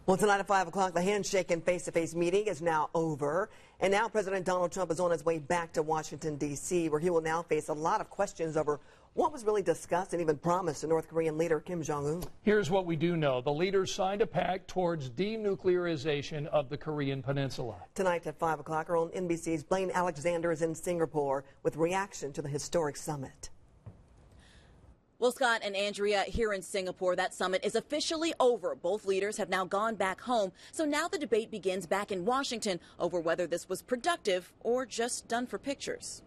Well, tonight at 5 o'clock, the handshake and face-to-face meeting is now over. And now President Donald Trump is on his way back to Washington, D.C., where he will now face a lot of questions over what was really discussed and even promised to North Korean leader Kim Jong-un. Here's what we do know. The leaders signed a pact towards denuclearization of the Korean Peninsula. Tonight at 5 o'clock, our own NBC's Blaine Alexander is in Singapore with reaction to the historic summit. Well, Scott and Andrea, here in Singapore, that summit is officially over. Both leaders have now gone back home. So now the debate begins back in Washington over whether this was productive or just done for pictures.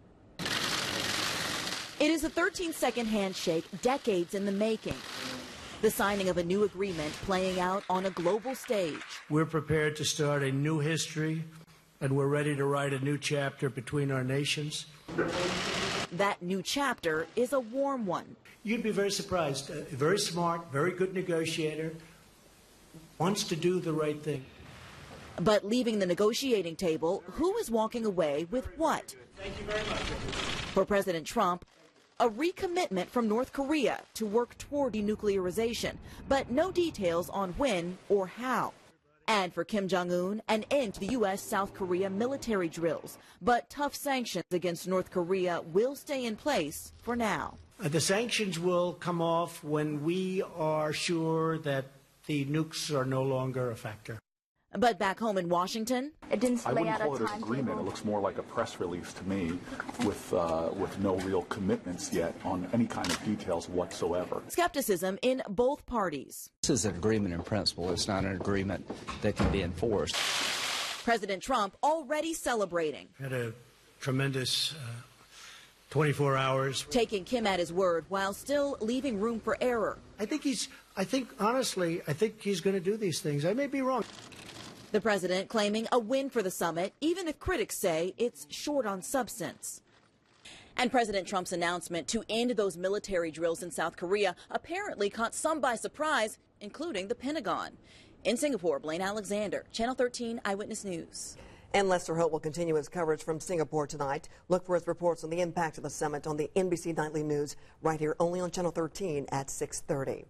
It is a 13-second handshake, decades in the making. The signing of a new agreement playing out on a global stage. We're prepared to start a new history, and we're ready to write a new chapter between our nations. That new chapter is a warm one. You'd be very surprised. Very smart, very good negotiator, wants to do the right thing. But leaving the negotiating table, who is walking away with what? Thank you very much. For President Trump, a recommitment from North Korea to work toward denuclearization, but no details on when or how. And for Kim Jong-un, an end to the U.S.-South Korea military drills. But tough sanctions against North Korea will stay in place for now. The sanctions will come off when we are sure that the nukes are no longer a factor. But back home in Washington, I wouldn't call it an agreement. It looks more like a press release to me with no real commitments yet on any kind of details whatsoever. Skepticism in both parties. This is an agreement in principle. It's not an agreement that can be enforced. President Trump already celebrating. Had a tremendous 24 hours. Taking Kim at his word while still leaving room for error. Honestly, I think he's going to do these things. I may be wrong. The president claiming a win for the summit, even if critics say it's short on substance. And President Trump's announcement to end those military drills in South Korea apparently caught some by surprise, including the Pentagon. In Singapore, Blaine Alexander, Channel 13 Eyewitness News. And Lester Holt will continue his coverage from Singapore tonight. Look for his reports on the impact of the summit on the NBC Nightly News right here only on Channel 13 at 6:30.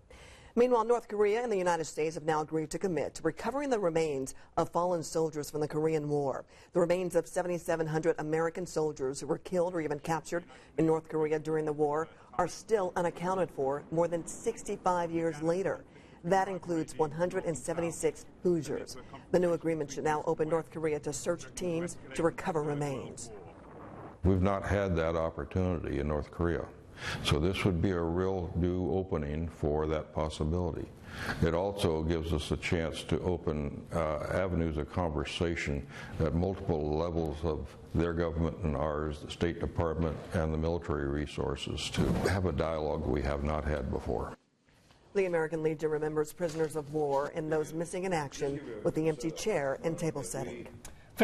Meanwhile, North Korea and the United States have now agreed to commit to recovering the remains of fallen soldiers from the Korean War. The remains of 7,700 American soldiers who were killed or even captured in North Korea during the war are still unaccounted for more than 65 years later. That includes 176 Hoosiers. The new agreement should now open North Korea to search teams to recover remains. We've not had that opportunity in North Korea. So this would be a real new opening for that possibility. It also gives us a chance to open avenues of conversation at multiple levels of their government and ours, the State Department and the military resources, to have a dialogue we have not had before. The American Legion remembers prisoners of war and those missing in action with the empty chair and table setting.